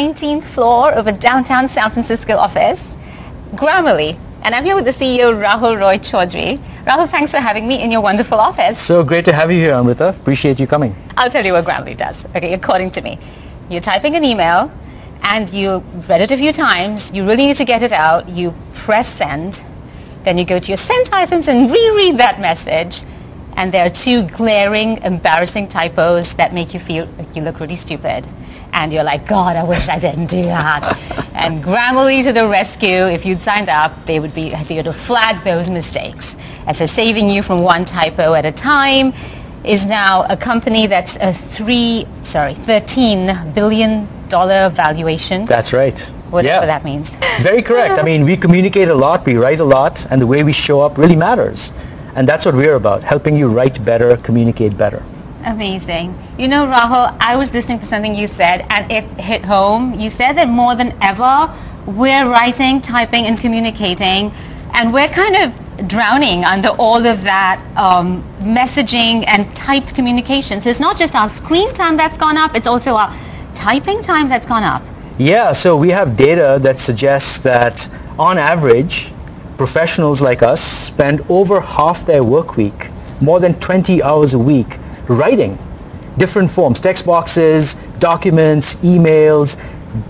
19th floor of a downtown San Francisco office, Gramarly. And I'm here with the CEO, Rahul Roy-Chowdhury. Rahul, thanks for having me in your wonderful office. So great to have you here, Amrita. Appreciate you coming. I'll tell you what Gramarly does, okay, according to me. You're typing an email, and you read it a few times, you really need to get it out, you press send, then you go to your sent items and reread that message, and there are two glaring, embarrassing typos that make you feel like you look really stupid. And you're like, God, I wish I didn't do that. And Gramarly to the rescue. If you'd signed up, they would be able to flag those mistakes. And so saving you from one typo at a time is now a company that's a $13 billion valuation. That's right. Whatever that means. Very correct. I mean, we communicate a lot, we write a lot, and the way we show up really matters. And that's what we're about, helping you write better, communicate better. Amazing. You know, Rahul, I was listening to something you said, and it hit home. You said that more than ever, we're writing, typing, and communicating, and we're kind of drowning under all of that messaging and typed communication. So it's not just our screen time that's gone up, it's also our typing time that's gone up. Yeah, so we have data that suggests that on average, professionals like us spend over half their work week, more than 20 hours a week, writing different forms, text boxes, documents, emails,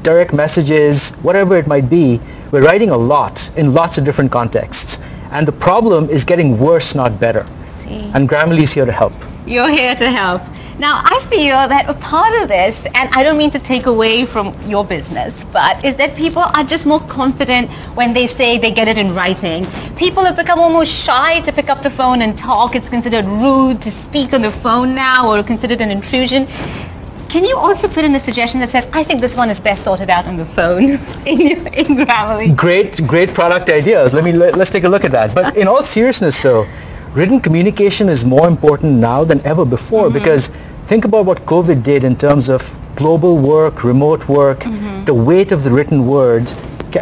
direct messages, whatever it might be. We're writing a lot in lots of different contexts. And the problem is getting worse, not better. See. And Gramarly is here to help. You're here to help. Now, I feel that a part of this, and I don't mean to take away from your business, but is that people are just more confident when they say they get it in writing. People have become almost shy to pick up the phone and talk. It's considered rude to speak on the phone now, or considered an intrusion. Can you also put in a suggestion that says, I think this one is best sorted out on the phone in Gramarly? Great product ideas. Let's take a look at that. But in all seriousness though, written communication is more important now than ever before, because think about what COVID did in terms of global work, remote work. The weight of the written word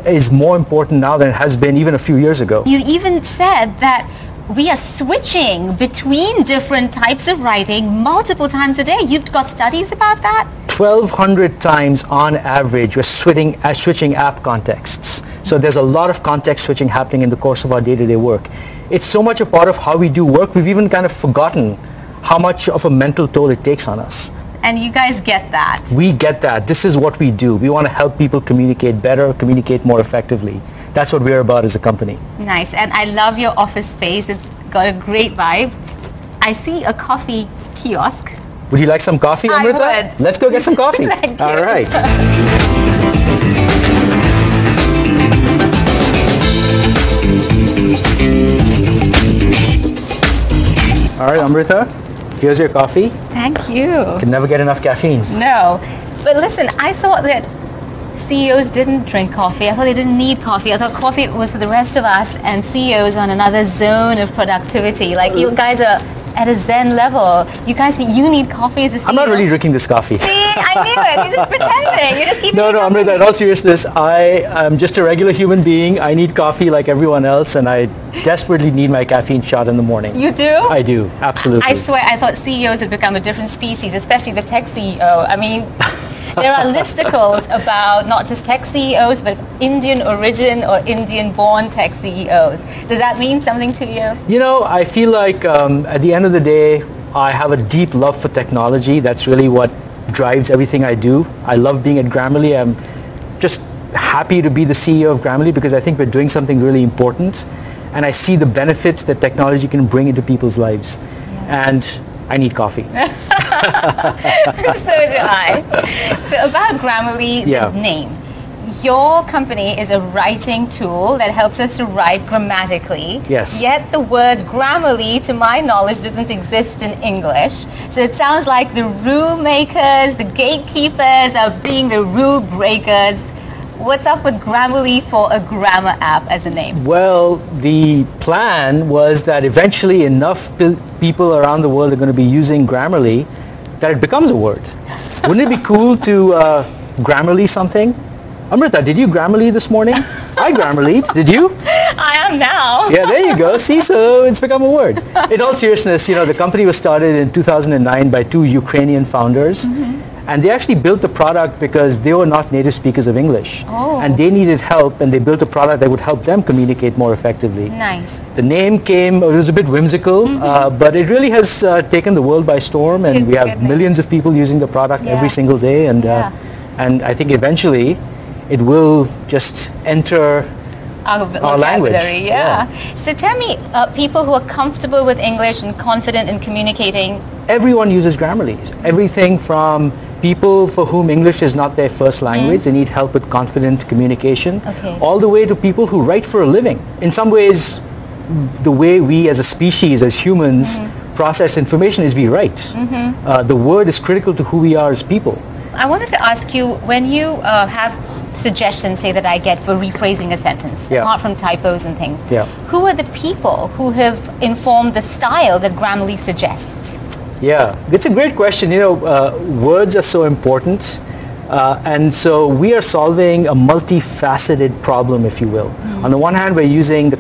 is more important now than it has been even a few years ago. You even said that we are switching between different types of writing multiple times a day. You've got studies about that? 1,200 times on average we're switching app contexts. So there's a lot of context switching happening in the course of our day-to-day work. It's so much a part of how we do work, we've even kind of forgotten how much of a mental toll it takes on us. And you guys get that? We get that. This is what we do. We want to help people communicate better, communicate more effectively. That's what we're about as a company. Nice. And I love your office space. It's got a great vibe. I see a coffee kiosk. Would you like some coffee, Amrita? I would. Let's go get some coffee. Thank you. All right. All right, Amrita, here's your coffee. Thank you. Can never get enough caffeine. No. But listen, I thought that CEOs didn't drink coffee. I thought they didn't need coffee. I thought coffee was for the rest of us, and CEOs on another zone of productivity. Like, you guys are at a Zen level. You need coffee as a CEO. I'm not really drinking this coffee. See, I knew it. You're just pretending. You're just keeping No, Amrita, in all seriousness, I am just a regular human being. I need coffee like everyone else, and I desperately need my caffeine shot in the morning. You do? I do, absolutely. I swear, I thought CEOs had become a different species, especially the tech CEO. I mean, there are listicles about not just tech CEOs, but Indian origin or Indian-born tech CEOs. Does that mean something to you? You know, I feel like at the end of the day, I have a deep love for technology. That's really what drives everything I do. I love being at Gramarly. I'm just happy to be the CEO of Gramarly because I think we're doing something really important. And I see the benefits that technology can bring into people's lives. Yeah. And I need coffee. So do I. So about Gramarly, the name. Your company is a writing tool that helps us to write grammatically. Yes. Yet the word Gramarly, to my knowledge, doesn't exist in English. So it sounds like the rule makers, the gatekeepers are being the rule breakers. What's up with Gramarly for a grammar app as a name? Well, the plan was that eventually enough people around the world are going to be using Gramarly that it becomes a word. Wouldn't it be cool to Gramarly something? Amrita, did you Gramarly this morning? I Gramarly. Did you? I am now. Yeah, there you go. See, so it's become a word. In all seriousness, you know, the company was started in 2009 by two Ukrainian founders. And they actually built the product because they were not native speakers of English. Oh. And they needed help, and they built a product that would help them communicate more effectively. Nice. The name came, it was a bit whimsical, but it really has taken the world by storm, and we have millions of people using the product every single day. And, and I think eventually it will just enter our language. So tell me, people who are comfortable with English and confident in communicating. Everyone uses Grammarly. Everything from people for whom English is not their first language, they need help with confident communication, all the way to people who write for a living. In some ways, the way we as a species, as humans, process information is we write. The word is critical to who we are as people. I wanted to ask you, when you have suggestions, say, that I get for rephrasing a sentence, apart from typos and things, who are the people who have informed the style that Grammarly suggests? Yeah, it's a great question. You know, words are so important. And so we are solving a multifaceted problem, if you will. On the one hand, we're using the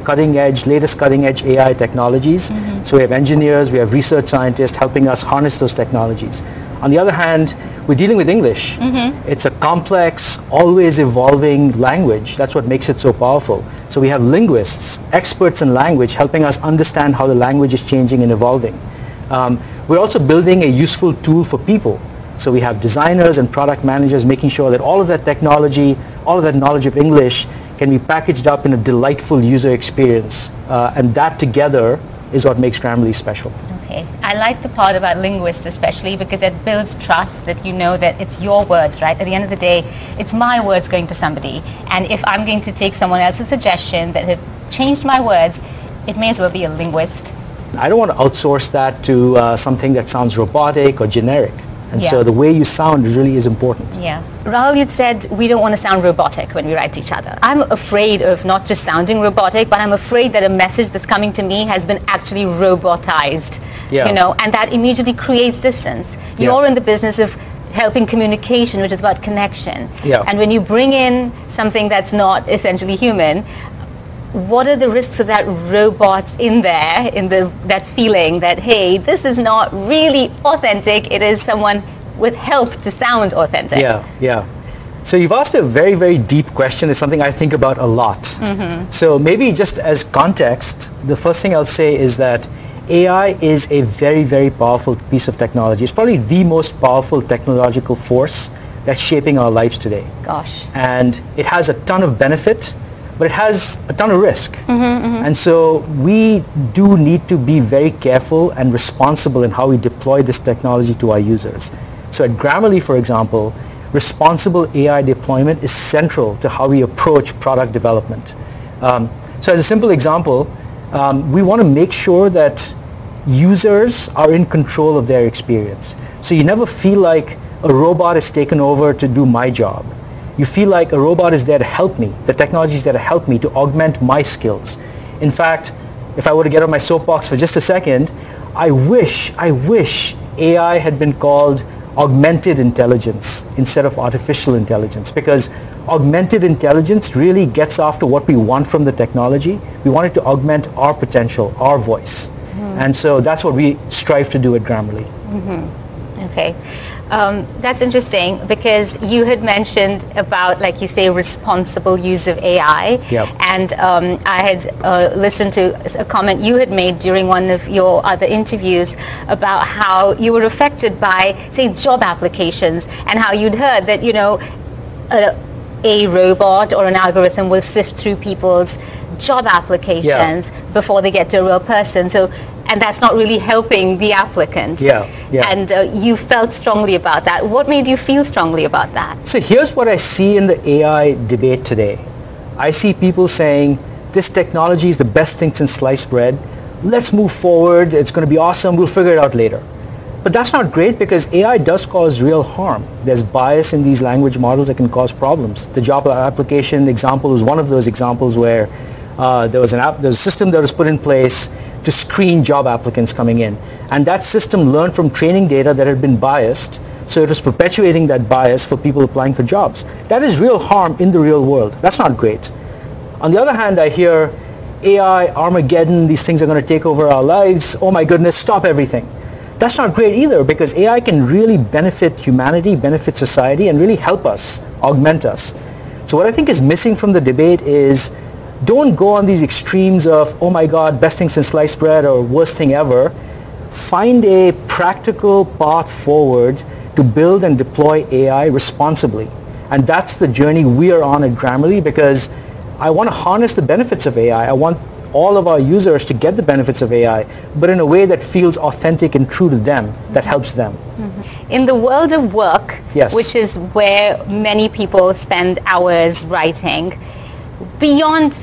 latest cutting edge AI technologies. So we have engineers, we have research scientists helping us harness those technologies. On the other hand, we're dealing with English. It's a complex, always evolving language. That's what makes it so powerful. So we have linguists, experts in language, helping us understand how the language is changing and evolving. We're also building a useful tool for people. So we have designers and product managers making sure that all of that technology, all of that knowledge of English can be packaged up in a delightful user experience. And that together is what makes Grammarly special. Okay. I like the part about linguists especially because it builds trust, that you know that it's your words, right? At the end of the day, it's my words going to somebody. And if I'm going to take someone else's suggestion that have changed my words, it may as well be a linguist. I don't want to outsource that to something that sounds robotic or generic. And so the way you sound really is important. Yeah. Rahul, you'd said we don't want to sound robotic when we write to each other. I'm afraid of not just sounding robotic, but I'm afraid that a message that's coming to me has been actually robotized. You know, and that immediately creates distance. You're in the business of helping communication, which is about connection. And when you bring in something that's not essentially human, what are the risks of that robots in there, in that feeling that, hey, this is not really authentic, it is someone with help to sound authentic? So you've asked a very, very deep question. It's something I think about a lot. So maybe just as context, the first thing I'll say is that AI is a very, very powerful piece of technology. It's probably the most powerful technological force that's shaping our lives today. Gosh. And it has a ton of benefit, but it has a ton of risk. And so we do need to be very careful and responsible in how we deploy this technology to our users. So at Grammarly, for example, responsible AI deployment is central to how we approach product development. So as a simple example, we want to make sure that users are in control of their experience. So you never feel like a robot is taken over to do my job. You feel like a robot is there to help me. The technology is there to help me, to augment my skills. In fact, if I were to get on my soapbox for just a second, I wish AI had been called augmented intelligence instead of artificial intelligence, because augmented intelligence really gets after what we want from the technology. We want it to augment our potential, our voice. And so that's what we strive to do at Gramarly. Okay. That's interesting because you had mentioned about, like you say, responsible use of AI. And I had listened to a comment you had made during one of your other interviews about how you were affected by, say, job applications, and how you'd heard that, you know, a robot or an algorithm will sift through people's job applications before they get to a real person. So, and that's not really helping the applicant. And you felt strongly about that. What made you feel strongly about that? So here's what I see in the AI debate today. I see people saying, this technology is the best thing since sliced bread. Let's move forward. It's going to be awesome. We'll figure it out later. But that's not great, because AI does cause real harm. There's bias in these language models that can cause problems. The job application example is one of those examples where there was a system that was put in place to screen job applicants coming in. And that system learned from training data that had been biased, so it was perpetuating that bias for people applying for jobs. That is real harm in the real world. That's not great. On the other hand, I hear AI, Armageddon, these things are going to take over our lives. Oh my goodness, stop everything. that's not great either, because AI can really benefit humanity, benefit society, and really help us, augment us. So what I think is missing from the debate is, don't go on these extremes of, oh my God, best thing since sliced bread or worst thing ever. Find a practical path forward to build and deploy AI responsibly. And that's the journey we are on at Grammarly, because I want to harness the benefits of AI. I want all of our users to get the benefits of AI, but in a way that feels authentic and true to them, that helps them. Mm-hmm. In the world of work, yes, which is where many people spend hours writing, beyond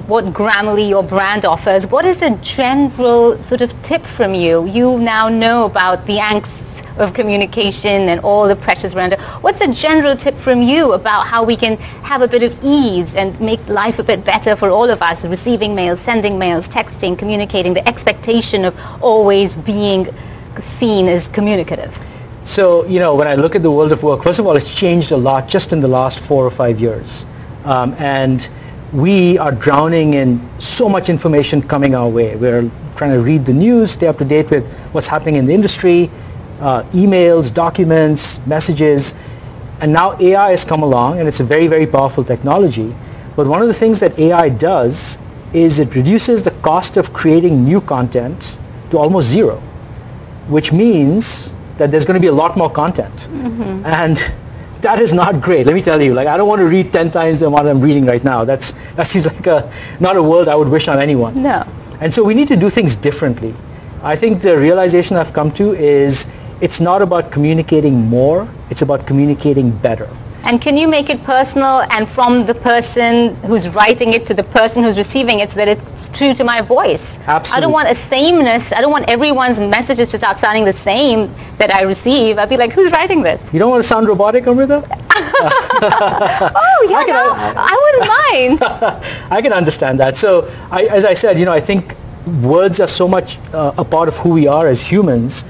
what Grammarly, your brand, offers, what is a general sort of tip from you? You now know about the angst of communication and all the pressures around it. What's a general tip from you about how we can have a bit of ease and make life a bit better for all of us, receiving mails, sending mails, texting, communicating, the expectation of always being seen as communicative? So, when I look at the world of work, first of all, it's changed a lot just in the last 4 or 5 years. And we are drowning in so much information coming our way. We're trying to read the news, stay up to date with what's happening in the industry, emails, documents, messages, and now AI has come along, and it's a very, very powerful technology. But one of the things that AI does is it reduces the cost of creating new content to almost zero, which means that there's going to be a lot more content. Mm-hmm. And that is not great. Let me tell you, I don't want to read 10 times the amount I'm reading right now. That seems like not a world I would wish on anyone. No. And so we need to do things differently. I think the realization I've come to is it's not about communicating more, it's about communicating better. And can you make it personal and from the person who's writing it to the person who's receiving it, so that it's true to my voice? Absolutely. I don't want a sameness. I don't want everyone's messages to start sounding the same that I receive. I'd be like, who's writing this? You don't want to sound robotic, Amrita? Oh, yeah, I wouldn't mind. I can understand that. So, as I said, I think words are so much a part of who we are as humans.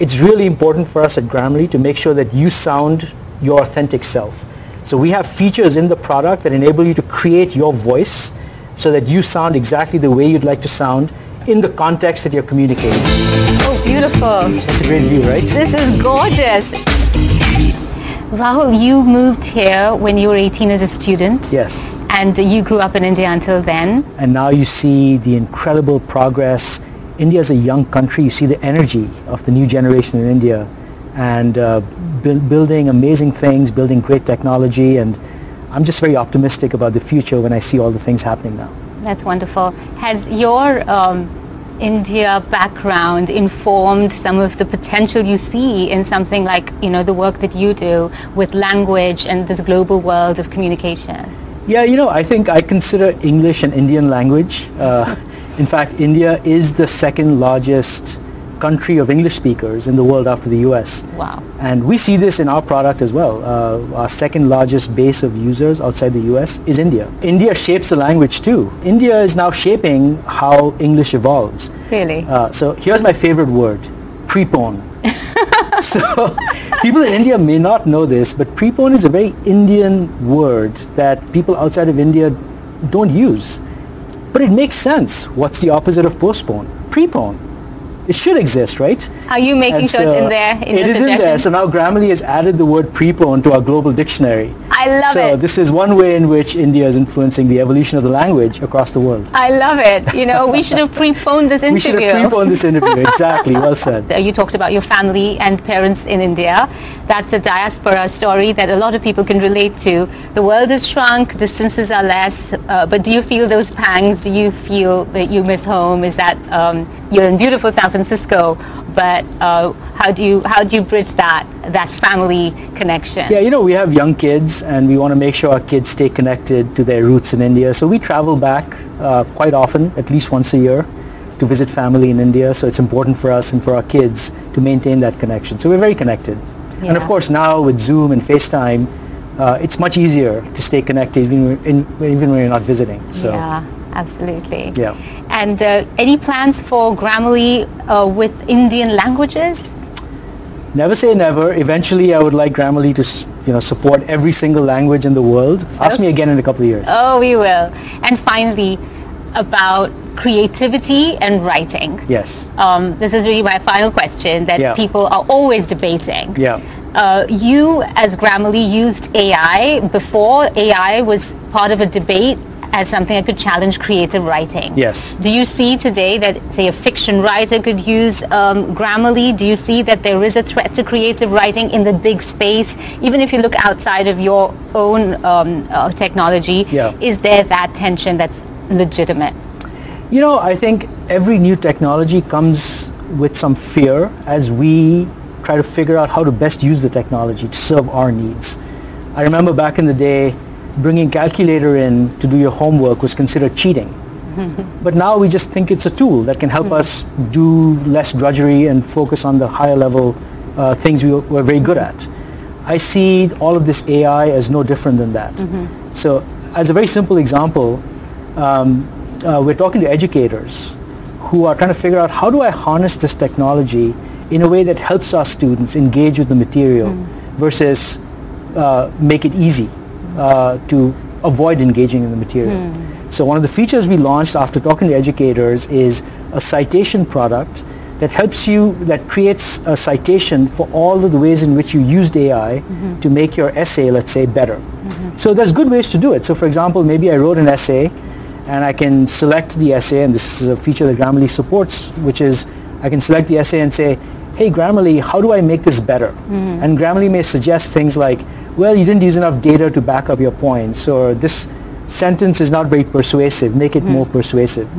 It's really important for us at Grammarly to make sure that you sound your authentic self. So we have features in the product that enable you to create your voice so that you sound exactly the way you'd like to sound in the context that you're communicating. Oh, beautiful. That's a great view, right? This is gorgeous. Rahul, you moved here when you were 18 as a student. Yes. And you grew up in India until then. And now you see the incredible progress. India is a young country. You see the energy of the new generation in India, and building amazing things, building great technology, and I'm just very optimistic about the future when I see all the things happening now. That's wonderful. Has your India background informed some of the potential you see in something like, the work that you do with language and this global world of communication? Yeah, I think I consider English an Indian language. In fact, India is the second largest country of English speakers in the world after the US. Wow. And we see this in our product as well. Our second largest base of users outside the US is India. India shapes the language too. India is now shaping how English evolves. Really? So here's my favorite word, prepone. So people in India may not know this, but prepone is a very Indian word that people outside of India don't use. But it makes sense. What's the opposite of postpone? Prepone. It should exist, right? Are you making sure it's in there? It is in there. So now Grammarly has added the word prepone to our global dictionary. I love it. So this is one way in which India is influencing the evolution of the language across the world. I love it. We should have preponed this interview. We should have preponed this interview. Exactly. Well said. You talked about your family and parents in India. That's a diaspora story that a lot of people can relate to. The world has shrunk, distances are less, but do you feel those pangs? Do you feel that you miss home? Is that you're in beautiful San Francisco, but how do you bridge that family connection? Yeah, we have young kids, and we want to make sure our kids stay connected to their roots in India. So we travel back quite often, at least once a year, to visit family in India. So it's important for us and for our kids to maintain that connection. So we're very connected. Yeah. And of course now with Zoom and FaceTime, it's much easier to stay connected even when you're not visiting. So. Yeah, absolutely. Yeah. And any plans for Grammarly with Indian languages? Never say never. Eventually I would like Grammarly to support every single language in the world. Ask me again in a couple of years. Oh, we will. And finally, about creativity and writing. Yes. This is really my final question that people are always debating. Yeah. You, as Gramarly, used AI before AI was part of a debate as something that could challenge creative writing. Yes. Do you see today that, say, a fiction writer could use Gramarly? Do you see that there is a threat to creative writing in the big space? Even if you look outside of your own technology, is there that tension that's legitimate? You know, I think every new technology comes with some fear as we try to figure out how to best use the technology to serve our needs. I remember back in the day, bringing calculator in to do your homework was considered cheating. But now we just think it's a tool that can help us do less drudgery and focus on the higher level things we're very good at. I see all of this AI as no different than that. So as a very simple example, we're talking to educators who are trying to figure out, how do I harness this technology in a way that helps our students engage with the material versus make it easy to avoid engaging in the material. So one of the features we launched after talking to educators is a citation product that helps you, that creates a citation for all of the ways in which you used AI to make your essay, let's say, better. So there's good ways to do it. So for example, maybe I wrote an essay and I can select the essay, and this is a feature that Gramarly supports, which is I can select the essay and say, hey Gramarly, how do I make this better? And Gramarly may suggest things like, well, you didn't use enough data to back up your points, or this sentence is not very persuasive, make it more persuasive.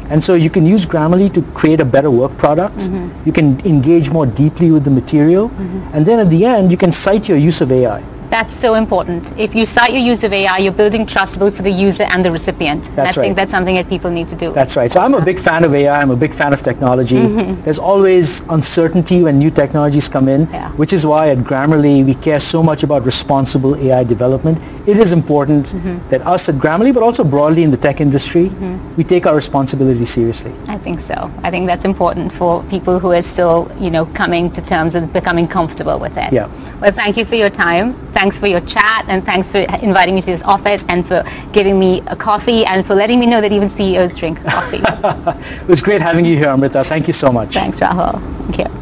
And so you can use Gramarly to create a better work product. You can engage more deeply with the material, and then at the end you can cite your use of AI. That's so important. If you cite your use of AI, you're building trust both for the user and the recipient. That's right. I think that's something that people need to do. That's right. So I'm a big fan of AI. I'm a big fan of technology. There's always uncertainty when new technologies come in, which is why at Gramarly we care so much about responsible AI development. It is important that us at Gramarly, but also broadly in the tech industry, we take our responsibility seriously. I think so. I think that's important for people who are still, coming to terms with becoming comfortable with it. Yeah. Well, thank you for your time. Thanks for your chat, and thanks for inviting me to this office, and for giving me a coffee, and for letting me know that even CEOs drink coffee. It was great having you here, Amrita. Thank you so much. Thanks, Rahul. Thank you.